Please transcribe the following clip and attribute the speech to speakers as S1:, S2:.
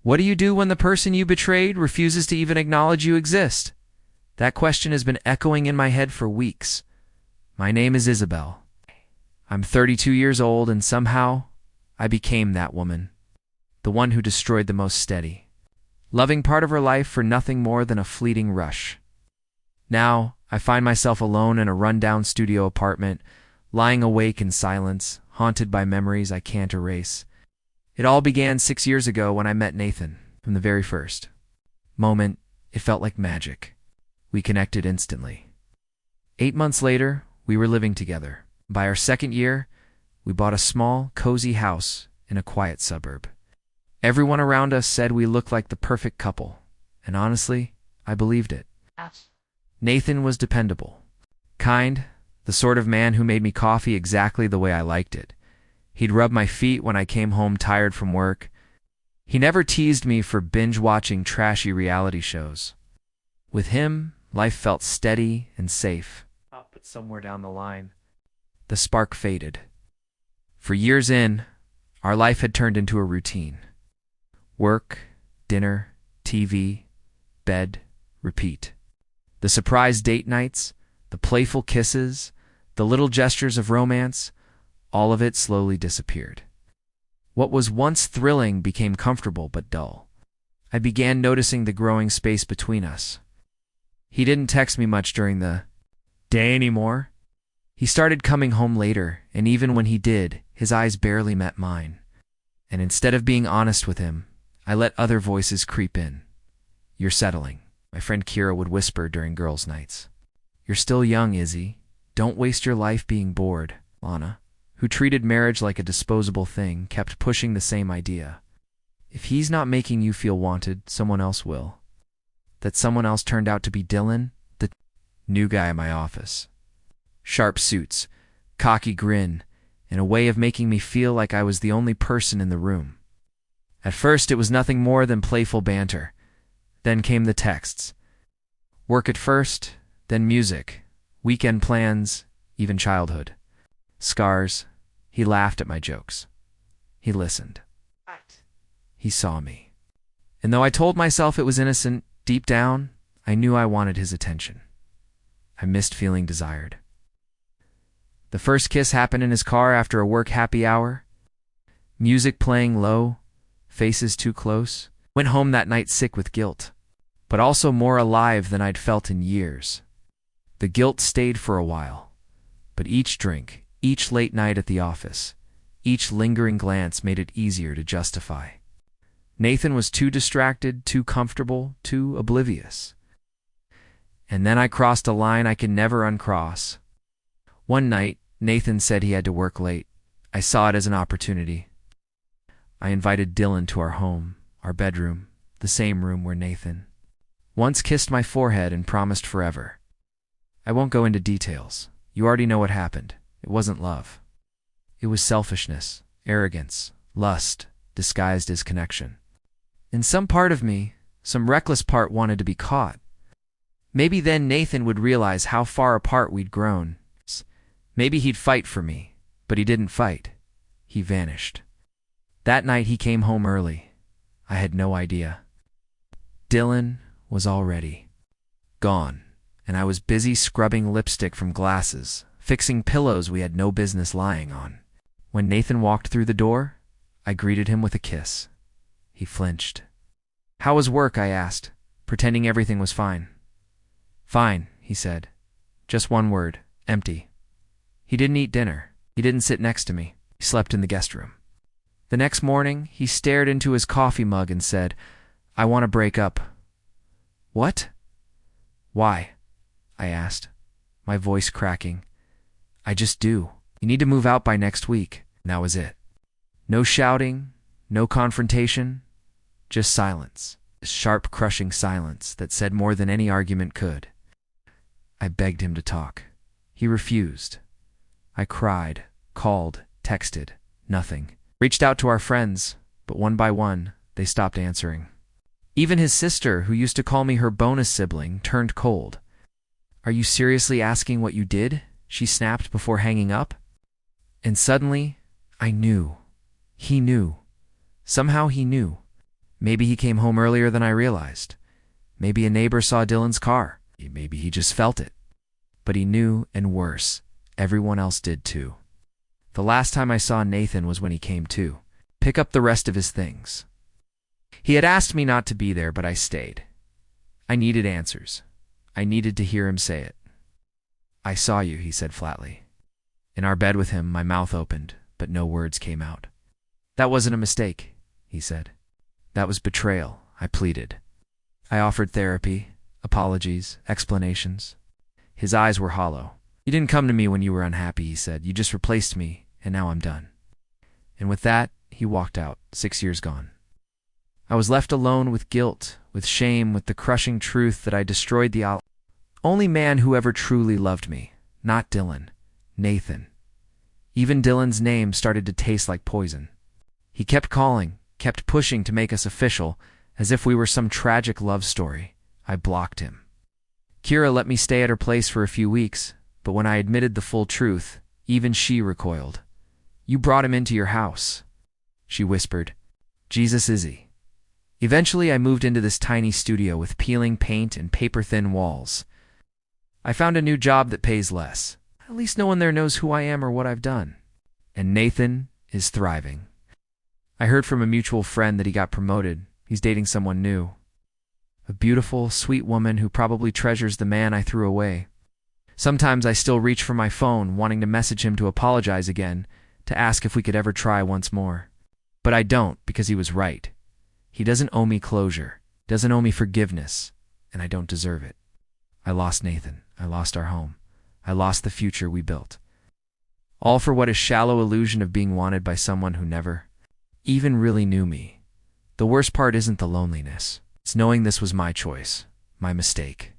S1: What do you do when the person you betrayed refuses to even acknowledge you exist? That question has been echoing in my head for weeks. My name is Isabel. I'm 32 years old, and somehow I became that woman, the one who destroyed the most steady, loving part of her life for nothing more than a fleeting rush. Now, I find myself alone in a rundown studio apartment, lying awake in silence, haunted by memories I can't erase. It all began 6 years ago when I met Nathan. From the very first moment, it felt like magic. We connected instantly. 8 months later, we were living together. By our second year, we bought a small, cozy house in a quiet suburb. Everyone around us said we looked like the perfect couple, and honestly, I believed it. Nathan was dependable, kind, the sort of man who made me coffee exactly the way I liked it. He'd rub my feet when I came home tired from work. He never teased me for binge-watching trashy reality shows. With him, life felt steady and safe. But somewhere down the line, the spark faded. For years in, our life had turned into a routine. Work, dinner, TV, bed, repeat. The surprise date nights, the playful kisses, the little gestures of romance, all of it slowly disappeared. What was once thrilling became comfortable but dull. I began noticing the growing space between us. He didn't text me much during the day anymore. He started coming home later, and even when he did, his eyes barely met mine. And instead of being honest with him, I let other voices creep in. "You're settling," my friend Kira would whisper during girls' nights. "You're still young, Izzy. Don't waste your life being bored." Lana, who treated marriage like a disposable thing, kept pushing the same idea. If he's not making you feel wanted, someone else will. That someone else turned out to be Dylan, the new guy in my office. Sharp suits, cocky grin, and a way of making me feel like I was the only person in the room. At first, it was nothing more than playful banter. Then came the texts. Work at first, then music, weekend plans, even childhood. Scars. He laughed at my jokes. He listened. He saw me. And though I told myself it was innocent, deep down, I knew I wanted his attention. I missed feeling desired. The first kiss happened in his car after a work happy hour. Music playing low, faces too close. Went home that night sick with guilt, but also more alive than I'd felt in years. The guilt stayed for a while, but each drink, each late night at the office, each lingering glance made it easier to justify. Nathan was too distracted, too comfortable, too oblivious. And then I crossed a line I can never uncross. One night, Nathan said he had to work late. I saw it as an opportunity. I invited Dylan to our home, our bedroom, the same room where Nathan once kissed my forehead and promised forever. I won't go into details. You already know what happened. It wasn't love. It was selfishness, arrogance, lust, disguised as connection. And some part of me, some reckless part, wanted to be caught. Maybe then Nathan would realize how far apart we'd grown. Maybe he'd fight for me, but he didn't fight. He vanished. That night he came home early. I had no idea. Dylan was already gone, and I was busy scrubbing lipstick from glasses, fixing pillows we had no business lying on. When Nathan walked through the door, I greeted him with a kiss. He flinched. "How was work?" I asked, pretending everything was fine. "Fine," he said. Just one word, empty. He didn't eat dinner. He didn't sit next to me. He slept in the guest room. The next morning, he stared into his coffee mug and said, "I want to break up." "What?" "Why?" I asked, my voice cracking. "I just do. You need to move out by next week." And that was it. No shouting, no confrontation, just silence. A sharp, crushing silence that said more than any argument could. I begged him to talk. He refused. I cried, called, texted, nothing. Reached out to our friends, but one by one, they stopped answering. Even his sister, who used to call me her bonus sibling, turned cold. "Are you seriously asking what you did?" she snapped before hanging up. And suddenly, I knew. He knew. Somehow he knew. Maybe he came home earlier than I realized. Maybe a neighbor saw Dylan's car. Maybe he just felt it. But he knew, and worse, everyone else did too. The last time I saw Nathan was when he came to pick up the rest of his things. He had asked me not to be there, but I stayed. I needed answers. I needed to hear him say it. "I saw you," he said flatly. In our bed with him, my mouth opened, but no words came out. "That wasn't a mistake," he said. "That was betrayal," I pleaded. I offered therapy, apologies, explanations. His eyes were hollow. "You didn't come to me when you were unhappy," he said. "You just replaced me, and now I'm done." And with that, he walked out, 6 years gone. I was left alone with guilt, with shame, with the crushing truth that I destroyed the only man who ever truly loved me. Not Dylan. Nathan. Even Dylan's name started to taste like poison. He kept calling, kept pushing to make us official, as if we were some tragic love story. I blocked him. Kira let me stay at her place for a few weeks, but when I admitted the full truth, even she recoiled. "You brought him into your house," she whispered. "Jesus, is he?" Eventually, I moved into this tiny studio with peeling paint and paper-thin walls. I found a new job that pays less. At least no one there knows who I am or what I've done. And Nathan is thriving. I heard from a mutual friend that he got promoted. He's dating someone new. A beautiful, sweet woman who probably treasures the man I threw away. Sometimes I still reach for my phone, wanting to message him to apologize again, to ask if we could ever try once more. But I don't, because he was right. He doesn't owe me closure, doesn't owe me forgiveness, and I don't deserve it. I lost Nathan. I lost our home. I lost the future we built. All for what a shallow illusion of being wanted by someone who never even really knew me. The worst part isn't the loneliness. It's knowing this was my choice, my mistake.